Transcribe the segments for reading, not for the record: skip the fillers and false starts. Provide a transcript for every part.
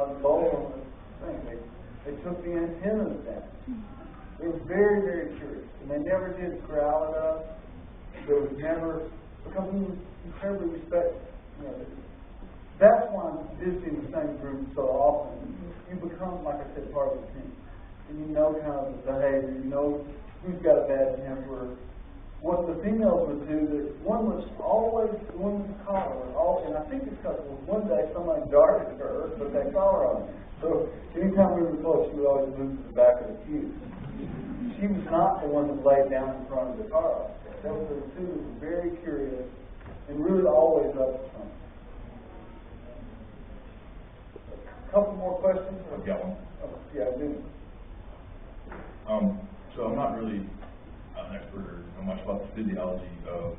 on the bowl on the thing. They took the antennas down. They were very, very curious. And they never did growl at us. There was never, because we were incredibly respectful. You know, that's why I'm visiting the same group so often. You become, like I said, part of the team. And you know kind of the behavior, you know who's got a bad temper. What the females would do, that one was always going to the collar, and I think it's because one day somebody darted her, put that collar on. So anytime we were close, she would always move to the back of the queue. She was not the one that laid down in front of the car. Those were the two that were very curious and really always up to something. A couple more questions? I've got one. Oh, yeah, I do. So I'm not really an expert or know much about the physiology of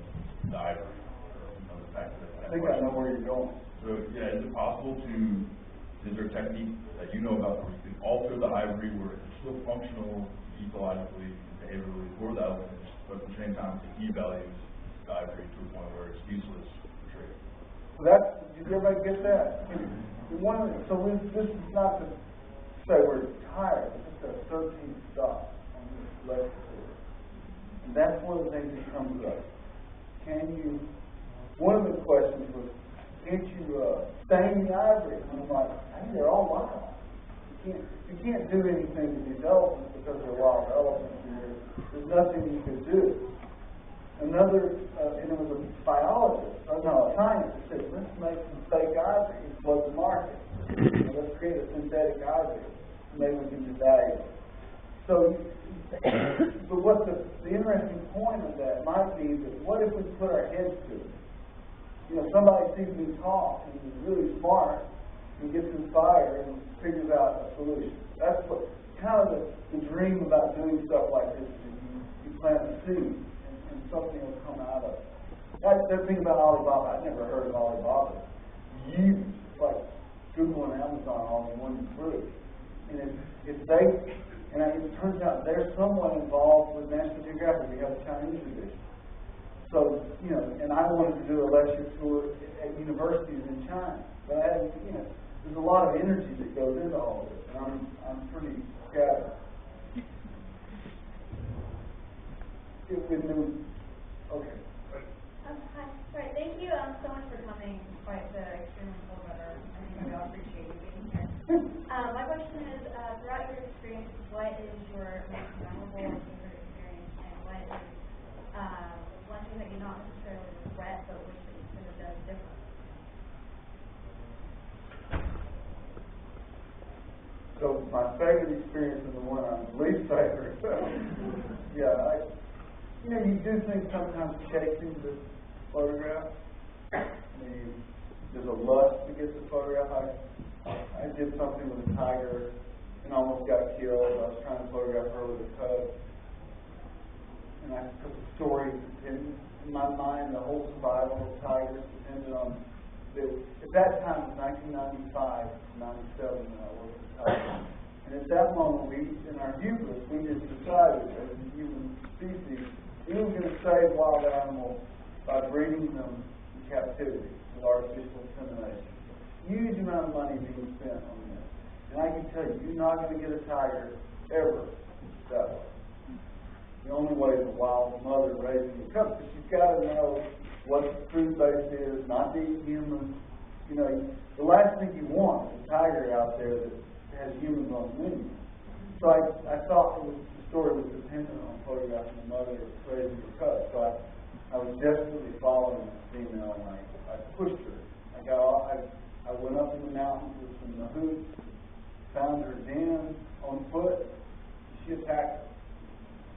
the ivory, or the fact that I think I know where you're going. So yeah, is it possible is there a technique that you know about where you can alter the ivory where it's still functional ecologically, behaviorally for the elephants, but at the same time it devalues the ivory to a point where it's useless for trade? So did everybody get that? This is not to say we're tired, it's just a 13th stop on this lecture. And that's one of the things that comes up. One of the questions was, can't you stain the ivory? And I'm like, hey, they're all wild. You can't do anything to these elephants because they're wild elephants, and there's nothing you can do. Another, and it was a scientist that said, let's make some fake ivory and flood the market. Let's create a synthetic ivory. Maybe we can devalue it. So, but what the interesting point of that might be that what if we put our heads to it? You know, somebody sees me talk and is really smart and gets inspired and figures out a solution. That's what kind of the dream about doing stuff like this is you plant a seed and something will come out of it. That thing about Alibaba, I never heard of Alibaba. Years, like Google and Amazon all in one group. And it turns out they're somewhat involved with National Geographic. We have a Chinese division. So, you know, and I wanted to do a lecture tour at universities in China. But there's a lot of energy that goes into all of this. And I'm pretty scattered. Okay. Hi. Sorry, thank you so much for coming despite the extremely cold weather. I think we all appreciate you being here. My question is, throughout your experience, what is your most memorable and favorite experience, and what is one thing that you not necessarily regret, but wish that you could have done differently? So my favorite experience and the one I'm least favorite. You do things sometimes chasing the photograph. There's a lust to get the photograph. I did something with a tiger and almost got killed. I was trying to photograph her with a cub. And I put the story in my mind, the whole survival of tigers depended on at that time, it was 1995, 97, when I worked with tigers. And at that moment, in our hubris, we just decided as a human species, we were going to save wild animals by breeding them in captivity with artificial insemination. Huge amount of money being spent on this. And I can tell you, you're not going to get a tiger ever that way. The only way is a wild mother raising a cub, but she's got to know what the food base is, not to eat humans. You know, the last thing you want is a tiger out there that has humans on the menu. So I thought the story was dependent on photographing the mother raising her cub. So I was desperately following the female, and I pushed her. I went up in the mountains with some mahouts, found her den on foot. She attacked her.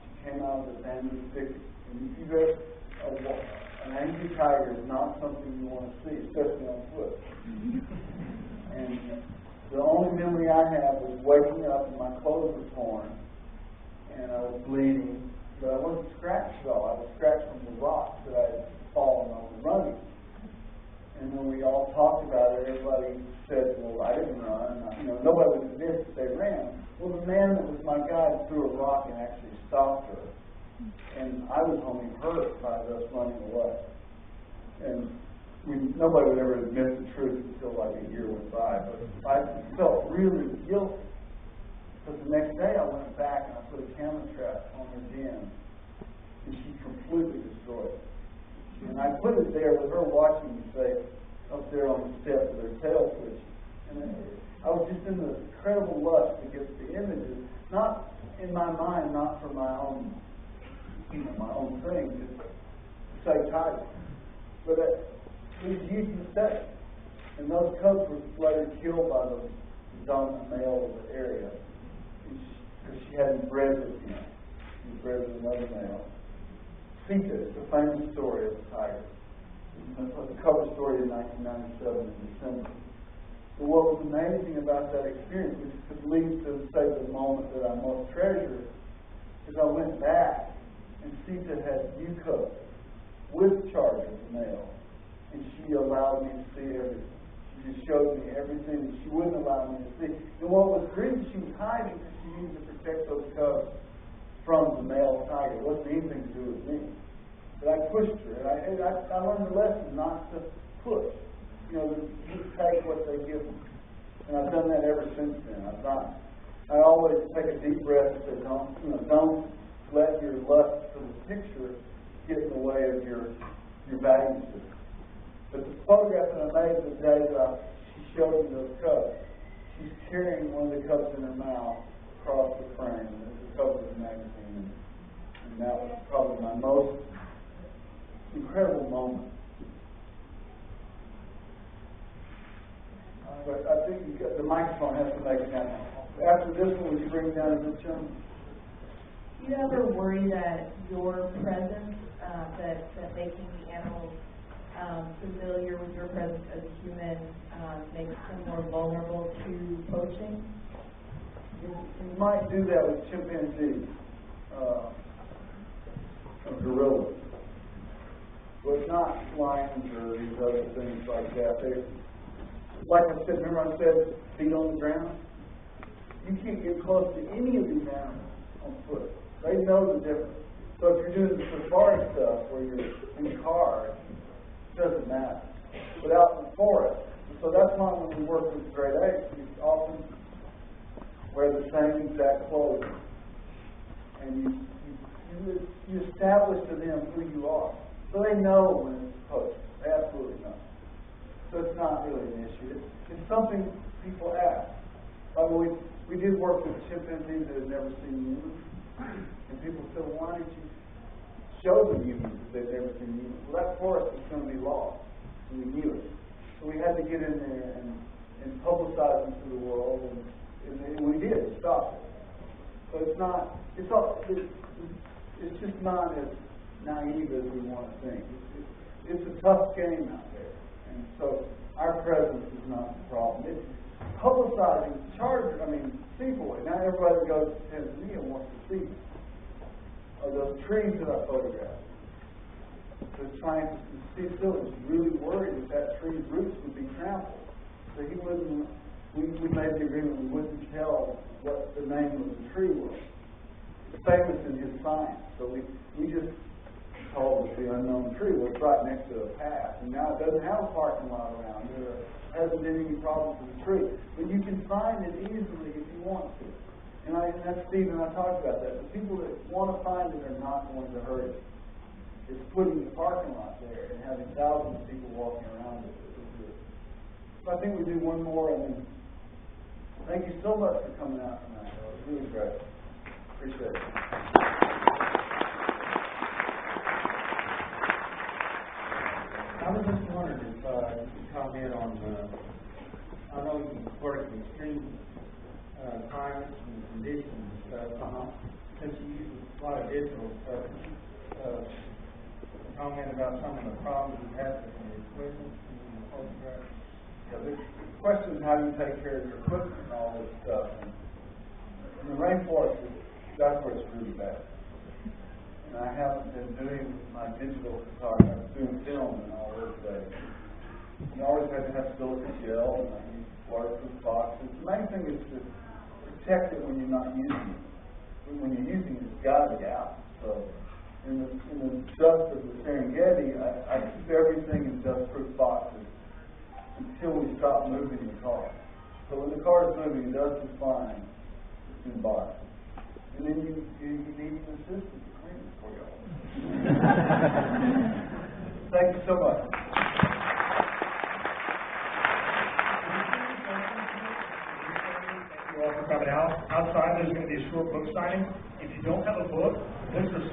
She came out of the bamboo thicket. And if you go, an angry tiger is not something you want to see, especially on foot. And the only memory I have was waking up and my clothes were torn, and I was bleeding, but I wasn't scratched at all. I was scratched from the rocks that I had fallen on running. And when we all talked about it, everybody said, well, I didn't run. Nobody would admit that they ran. Well, the man that was my guide threw a rock and actually stopped her. And I was only hurt by us running away. And nobody would ever admit the truth until like a year went by, but I felt really guilty. But the next day I went back and I put a camera trap on her den, and she completely destroyed it. And I put it there with her watching me say, up there on the step with her tail twitching. And I was just in this incredible lust to get the images, not in my mind, not for my own, my own thing, just to say title. But it was a huge mistake. And those cubs were later killed by the dominant male of the area because she hadn't bred with him. She was bred with another male. Sita is a famous story of the tiger. It was a cover story in 1997 in December. But what was amazing about that experience, which could lead to, say, the moment that I most treasure, is I went back and Sita had new cubs with Charger, the male, and she allowed me to see everything. She just showed me everything that she wouldn't allow me to see. And what was great, she was hiding because she needed to protect those cubs from the male tiger. It wasn't anything to do with me. But I pushed her, and I learned the lesson not to push. You know, to take what they give me. And I've done that ever since then. I always take a deep breath and say, don't let your lust for the picture get in the way of your value system. But the photograph that I made the day that she showed me those cubs, she's carrying one of the cubs in her mouth across the frame. It was the cover of the magazine. And that was probably my most incredible moment. But I think the microphone has to make it down. After this one, would you bring down the gentleman? Do you ever worry that your presence, that making the animals familiar with your presence as a human makes them more vulnerable to poaching? You might do that with chimpanzees or gorillas, but not lions or these other things like that. Like I said, remember I said feet on the ground? You can't get close to any of these animals on foot. They know the difference. So if you're doing the safari stuff where you're in cars, it doesn't matter. But out in the forest, so that's why when we work with great apes, we often wear the same exact clothing. And you establish to them who you are. So they know when it's poached. They absolutely know. So it's not really an issue. It's something people ask. We did work with chimpanzees that had never seen humans. And people said, well, why didn't you show them humans if they'd never seen humans? Well, that forest was going to be lost. And we knew it. So we had to get in there and publicize them to the world. And we did stop it. So it's just not as naive as we want to think. It's a tough game out there. And so our presence is not the problem. It's publicizing Seaboy. Now everybody that goes to Tanzania wants to see them. Or those trees that I photographed. They're trying to see Phil was really worried that tree's roots would be trampled. So he wouldn't, we made the agreement we wouldn't tell what the name of the tree was. It's famous in his science. So we just told us the unknown tree was right next to a path, and now it doesn't have a parking lot around it, or hasn't been any problems with the tree. But you can find it easily if you want to. And that's Steve and I talked about that. The people that want to find it are not going to hurt it. It's putting the parking lot there and having thousands of people walking around it. So I think we do one more, and then thank you so much for coming out tonight. It was really great. Appreciate it. I was just wondering if you could comment on, I know you work in extreme climates and conditions and stuff. Since you use a lot of digital stuff, could you comment about some of the problems you have with the equipment and the photographs? Yeah, the question is how do you take care of your equipment and all this stuff. In the rainforest, that's where it's really bad. And I haven't been doing my digital photography. I was doing film in all those days. You always have to have silicon gel, and I use waterproof boxes. The main thing is to protect it when you're not using it. When you're using it, it's got to be out. So in the dust of the Serengeti, I keep everything in dust-proof boxes until we stop moving the car. So when the car is moving, dust is flying, it's in boxes. And then you need an assistant to clean it for y'all. Thank you so much. Thank you all for coming out. Outside, there's going to be a short book signing. If you don't have a book, books are sold